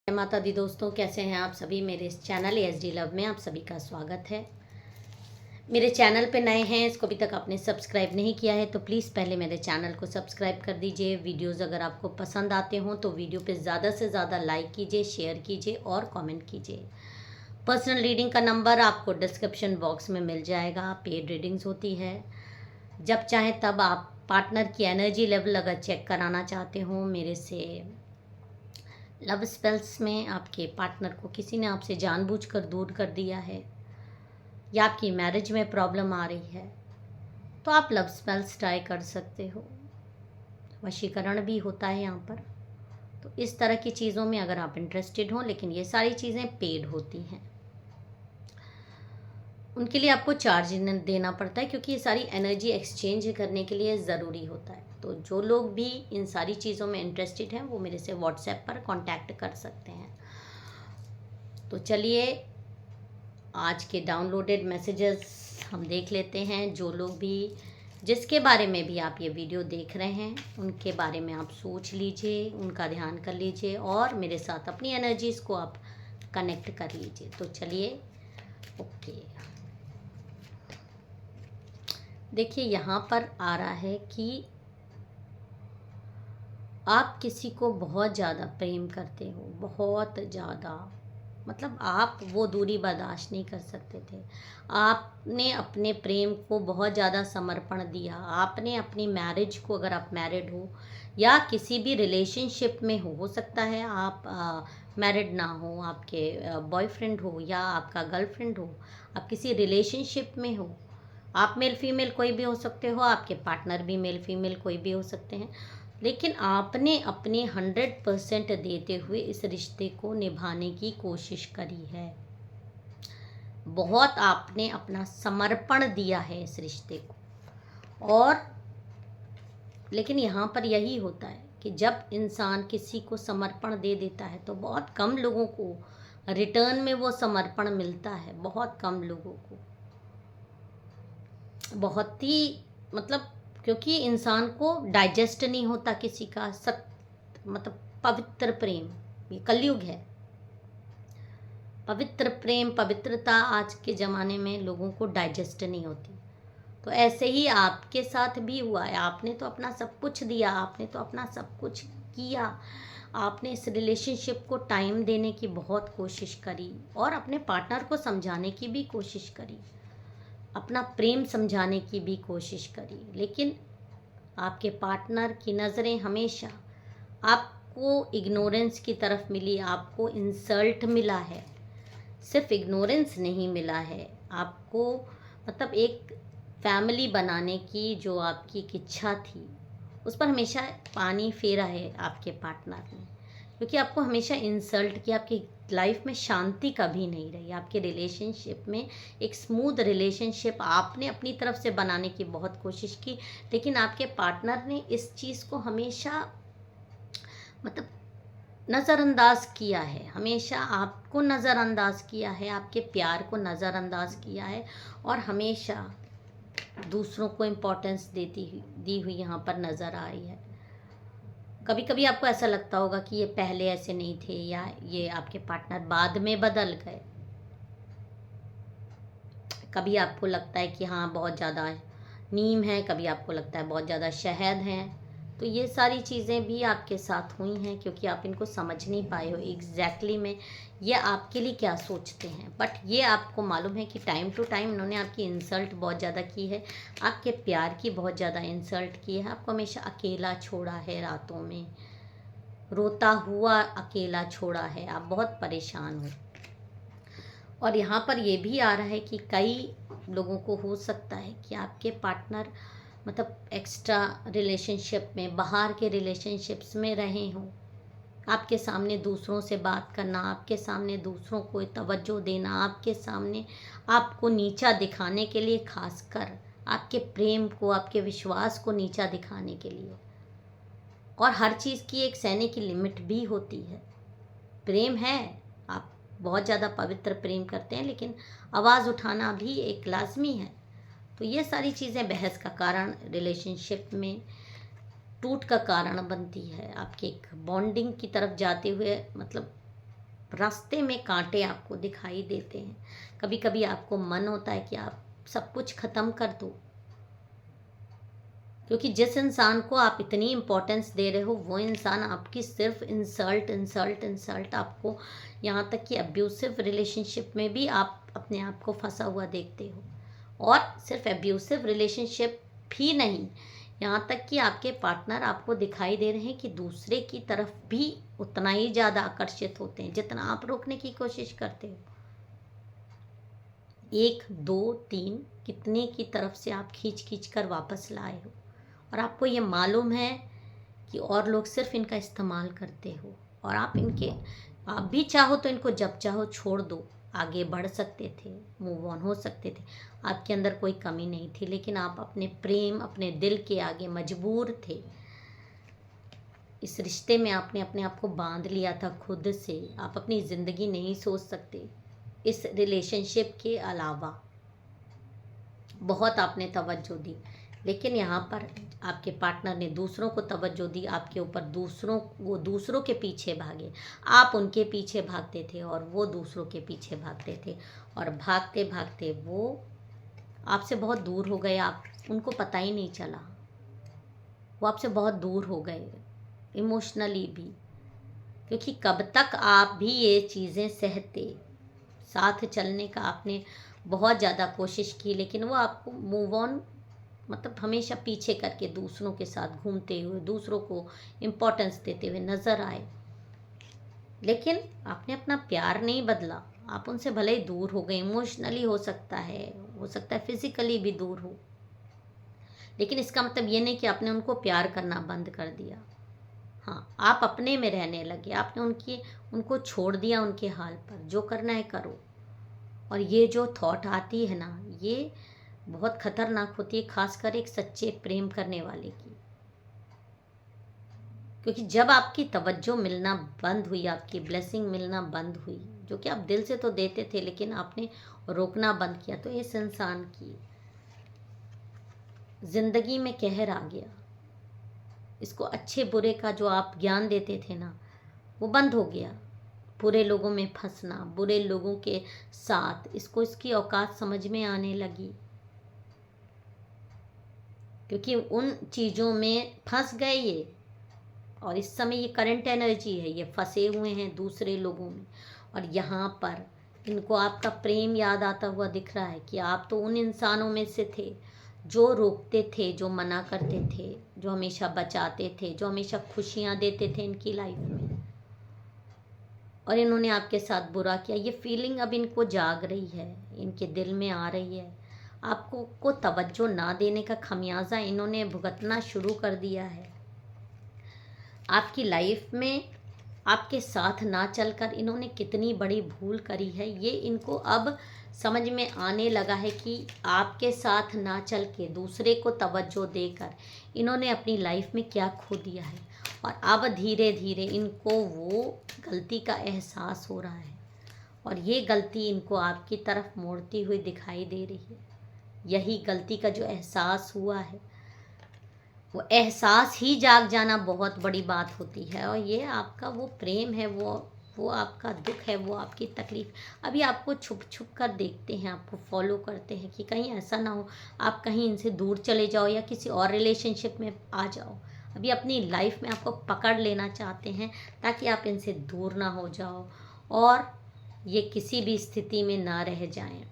जय माता दी दोस्तों, कैसे हैं आप सभी। मेरे इस चैनल एसडी लव में आप सभी का स्वागत है। मेरे चैनल पे नए हैं, इसको अभी तक आपने सब्सक्राइब नहीं किया है तो प्लीज़ पहले मेरे चैनल को सब्सक्राइब कर दीजिए। वीडियोस अगर आपको पसंद आते हों तो वीडियो पे ज़्यादा से ज़्यादा लाइक कीजिए, शेयर कीजिए और कमेंट कीजिए। पर्सनल रीडिंग का नंबर आपको डिस्क्रिप्शन बॉक्स में मिल जाएगा। पेड रीडिंग्स होती है, जब चाहें तब आप पार्टनर की एनर्जी लेवल अगर चेक कराना चाहते हो मेरे से। लव स्पेल्स में आपके पार्टनर को किसी ने आपसे जानबूझकर दूर कर दिया है या आपकी मैरिज में प्रॉब्लम आ रही है तो आप लव स्पेल्स ट्राई कर सकते हो। वशीकरण भी होता है यहाँ पर। तो इस तरह की चीज़ों में अगर आप इंटरेस्टेड हो, लेकिन ये सारी चीज़ें पेड होती हैं, उनके लिए आपको चार्ज देना पड़ता है क्योंकि ये सारी एनर्जी एक्सचेंज करने के लिए ज़रूरी होता है। तो जो लोग भी इन सारी चीज़ों में इंटरेस्टेड हैं वो मेरे से व्हाट्सएप पर कांटेक्ट कर सकते हैं। तो चलिए आज के डाउनलोडेड मैसेजेस हम देख लेते हैं। जो लोग भी, जिसके बारे में भी आप ये वीडियो देख रहे हैं, उनके बारे में आप सोच लीजिए, उनका ध्यान कर लीजिए और मेरे साथ अपनी एनर्जीज़ को आप कनेक्ट कर लीजिए। तो चलिए, ओके, देखिए यहाँ पर आ रहा है कि आप किसी को बहुत ज़्यादा प्रेम करते हो, बहुत ज़्यादा। मतलब आप वो दूरी बर्दाश्त नहीं कर सकते थे। आपने अपने प्रेम को बहुत ज़्यादा समर्पण दिया। आपने अपनी मैरिज को, अगर आप मैरिड हो या किसी भी रिलेशनशिप में हो सकता है आप मैरिड ना हो, आपके बॉयफ्रेंड हो या आपका गर्लफ्रेंड हो, आप किसी रिलेशनशिप में हो, आप मेल फीमेल कोई भी हो सकते हो, आपके पार्टनर भी मेल फीमेल कोई भी हो सकते हैं, लेकिन आपने अपने 100% देते हुए इस रिश्ते को निभाने की कोशिश करी है। बहुत आपने अपना समर्पण दिया है इस रिश्ते को। और लेकिन यहाँ पर यही होता है कि जब इंसान किसी को समर्पण दे देता है तो बहुत कम लोगों को रिटर्न में वो समर्पण मिलता है। बहुत कम लोगों को, बहुत ही, मतलब, क्योंकि इंसान को डाइजेस्ट नहीं होता किसी का मतलब पवित्र प्रेम। ये कलयुग है। पवित्र प्रेम, पवित्रता आज के ज़माने में लोगों को डाइजेस्ट नहीं होती। तो ऐसे ही आपके साथ भी हुआ है। आपने तो अपना सब कुछ दिया, आपने तो अपना सब कुछ किया, आपने इस रिलेशनशिप को टाइम देने की बहुत कोशिश करी और अपने पार्टनर को समझाने की भी कोशिश करी, अपना प्रेम समझाने की भी कोशिश करी, लेकिन आपके पार्टनर की नज़रें हमेशा आपको इग्नोरेंस की तरफ मिली। आपको इंसल्ट मिला है, सिर्फ इग्नोरेंस नहीं मिला है आपको। मतलब एक फैमिली बनाने की जो आपकी एक इच्छा थी, उस पर हमेशा पानी फेरा है आपके पार्टनर ने, क्योंकि आपको हमेशा इंसल्ट किया। आपकी लाइफ में शांति कभी नहीं रही। आपके रिलेशनशिप में एक स्मूथ रिलेशनशिप आपने अपनी तरफ से बनाने की बहुत कोशिश की, लेकिन आपके पार्टनर ने इस चीज़ को हमेशा, मतलब, नज़रअंदाज किया है। हमेशा आपको नज़रअंदाज किया है, आपके प्यार को नज़रअंदाज किया है और हमेशा दूसरों को इम्पोर्टेंस दी हुई यहाँ पर नज़र आई है। कभी कभी आपको ऐसा लगता होगा कि ये पहले ऐसे नहीं थे या ये आपके पार्टनर बाद में बदल गए। कभी आपको लगता है कि हाँ बहुत ज़्यादा नीम है, कभी आपको लगता है बहुत ज़्यादा शहद है। तो ये सारी चीज़ें भी आपके साथ हुई हैं क्योंकि आप इनको समझ नहीं पाए हो एग्जैक्टली में ये आपके लिए क्या सोचते हैं। बट ये आपको मालूम है कि टाइम टू टाइम इन्होंने आपकी इंसल्ट बहुत ज़्यादा की है, आपके प्यार की बहुत ज़्यादा इंसल्ट की है, आपको हमेशा अकेला छोड़ा है, रातों में रोता हुआ अकेला छोड़ा है, आप बहुत परेशान हो। और यहाँ पर ये भी आ रहा है कि कई लोगों को हो सकता है कि आपके पार्टनर, मतलब, एक्स्ट्रा रिलेशनशिप में, बाहर के रिलेशनशिप्स में रहे हों। आपके सामने दूसरों से बात करना, आपके सामने दूसरों को तवज्जो देना, आपके सामने आपको नीचा दिखाने के लिए, खासकर आपके प्रेम को, आपके विश्वास को नीचा दिखाने के लिए। और हर चीज़ की एक सहने की लिमिट भी होती है। प्रेम है, आप बहुत ज़्यादा पवित्र प्रेम करते हैं, लेकिन आवाज़ उठाना भी एक लाजमी है। तो ये सारी चीज़ें बहस का कारण, रिलेशनशिप में टूट का कारण बनती है। आपके एक बॉन्डिंग की तरफ जाते हुए, मतलब रास्ते में कांटे आपको दिखाई देते हैं। कभी कभी आपको मन होता है कि आप सब कुछ ख़त्म कर दो, क्योंकि जिस इंसान को आप इतनी इम्पोर्टेंस दे रहे हो वो इंसान आपकी सिर्फ इंसल्ट इंसल्ट इंसल्ट, आपको यहाँ तक कि अब्यूसिव रिलेशनशिप में भी आप अपने आप को फंसा हुआ देखते हो। और सिर्फ अब्यूसिव रिलेशनशिप भी नहीं, यहाँ तक कि आपके पार्टनर आपको दिखाई दे रहे हैं कि दूसरे की तरफ भी उतना ही ज़्यादा आकर्षित होते हैं जितना आप रोकने की कोशिश करते हो। 1 2 3 कितने की तरफ से आप खींच खींच कर वापस लाए हो, और आपको ये मालूम है कि और लोग सिर्फ इनका इस्तेमाल करते हो, और आप भी चाहो तो इनको जब चाहो छोड़ दो, आगे बढ़ सकते थे, मूव ऑन हो सकते थे, आपके अंदर कोई कमी नहीं थी, लेकिन आप अपने प्रेम, अपने दिल के आगे मजबूर थे। इस रिश्ते में आपने अपने आप को बांध लिया था खुद से, आप अपनी ज़िंदगी नहीं सोच सकते। इस रिलेशनशिप के अलावा बहुत आपने तवज्जो दी, लेकिन यहाँ पर आपके पार्टनर ने दूसरों को तवज्जो दी आपके ऊपर, वो दूसरों के पीछे भागे, आप उनके पीछे भागते थे और वो दूसरों के पीछे भागते थे, और भागते भागते वो आपसे बहुत दूर हो गए, आप उनको पता ही नहीं चला, वो आपसे बहुत दूर हो गए इमोशनली भी, क्योंकि कब तक आप भी ये चीज़ें सहते। साथ चलने का आपने बहुत ज़्यादा कोशिश की, लेकिन वो आपको मूव ऑन मतलब हमेशा पीछे करके दूसरों के साथ घूमते हुए, दूसरों को इम्पोर्टेंस देते हुए नज़र आए। लेकिन आपने अपना प्यार नहीं बदला, आप उनसे भले ही दूर हो गए, इमोशनली हो सकता है फिजिकली भी दूर हो, लेकिन इसका मतलब ये नहीं कि आपने उनको प्यार करना बंद कर दिया। हाँ, आप अपने में रहने लगे, आपने उनको छोड़ दिया उनके हाल पर, जो करना है करो। और ये जो थॉट आती है ना, ये बहुत खतरनाक होती है, खासकर एक सच्चे प्रेम करने वाले की, क्योंकि जब आपकी तवज्जो मिलना बंद हुई, आपकी ब्लेसिंग मिलना बंद हुई, जो कि आप दिल से तो देते थे लेकिन आपने रोकना बंद किया, तो इस इंसान की ज़िंदगी में कहर आ गया। इसको अच्छे बुरे का जो आप ज्ञान देते थे ना, वो बंद हो गया। बुरे लोगों में फंसना, बुरे लोगों के साथ, इसकी औकात समझ में आने लगी, क्योंकि उन चीज़ों में फंस गए ये, और इस समय ये करंट एनर्जी है, ये फंसे हुए हैं दूसरे लोगों में, और यहाँ पर इनको आपका प्रेम याद आता हुआ दिख रहा है कि आप तो उन इंसानों में से थे जो रोकते थे, जो मना करते थे, जो हमेशा बचाते थे, जो हमेशा खुशियाँ देते थे इनकी लाइफ में, और इन्होंने आपके साथ बुरा किया। ये फीलिंग अब इनको जाग रही है, इनके दिल में आ रही है, आपको तवज्जो ना देने का खमियाजा इन्होंने भुगतना शुरू कर दिया है। आपकी लाइफ में आपके साथ ना चलकर इन्होंने कितनी बड़ी भूल करी है, ये इनको अब समझ में आने लगा है कि आपके साथ ना चल के दूसरे को तवज्जो देकर इन्होंने अपनी लाइफ में क्या खो दिया है, और अब धीरे धीरे इनको वो गलती का एहसास हो रहा है, और ये गलती इनको आपकी तरफ मोड़ती हुई दिखाई दे रही है। यही गलती का जो एहसास हुआ है, वो एहसास ही जाग जाना बहुत बड़ी बात होती है, और ये आपका वो प्रेम है, वो आपका दुख है, वो आपकी तकलीफ। अभी आपको छुप छुप कर देखते हैं, आपको फॉलो करते हैं कि कहीं ऐसा ना हो आप कहीं इनसे दूर चले जाओ या किसी और रिलेशनशिप में आ जाओ। अभी अपनी लाइफ में आपको पकड़ लेना चाहते हैं ताकि आप इनसे दूर ना हो जाओ और ये किसी भी स्थिति में ना रह जाएं।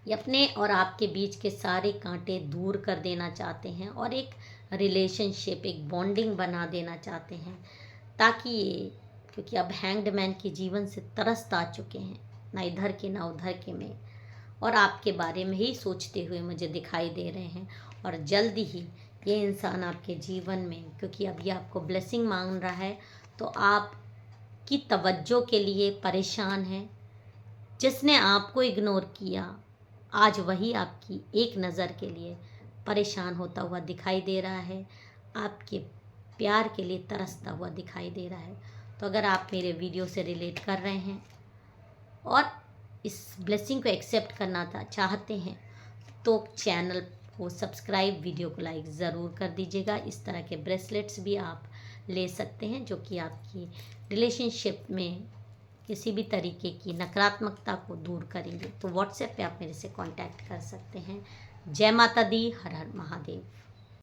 ये अपने और आपके बीच के सारे कांटे दूर कर देना चाहते हैं और एक रिलेशनशिप, एक बॉन्डिंग बना देना चाहते हैं, ताकि ये, क्योंकि अब हैंग्ड मैन के जीवन से तरस आ चुके हैं, ना इधर के ना उधर के में, और आपके बारे में ही सोचते हुए मुझे दिखाई दे रहे हैं। और जल्दी ही ये इंसान आपके जीवन में, क्योंकि अब ये आपको ब्लेसिंग मांग रहा है, तो आपकी तवज्जो के लिए परेशान है। जिसने आपको इग्नोर किया, आज वही आपकी एक नज़र के लिए परेशान होता हुआ दिखाई दे रहा है, आपके प्यार के लिए तरसता हुआ दिखाई दे रहा है। तो अगर आप मेरे वीडियो से रिलेट कर रहे हैं और इस ब्लेसिंग को एक्सेप्ट करना चाहते हैं, तो चैनल को सब्सक्राइब, वीडियो को लाइक ज़रूर कर दीजिएगा। इस तरह के ब्रेसलेट्स भी आप ले सकते हैं जो कि आपकी रिलेशनशिप में किसी भी तरीके की नकारात्मकता को दूर करेंगे, तो व्हाट्सएप पे आप मेरे से कांटेक्ट कर सकते हैं। जय माता दी, हर हर महादेव।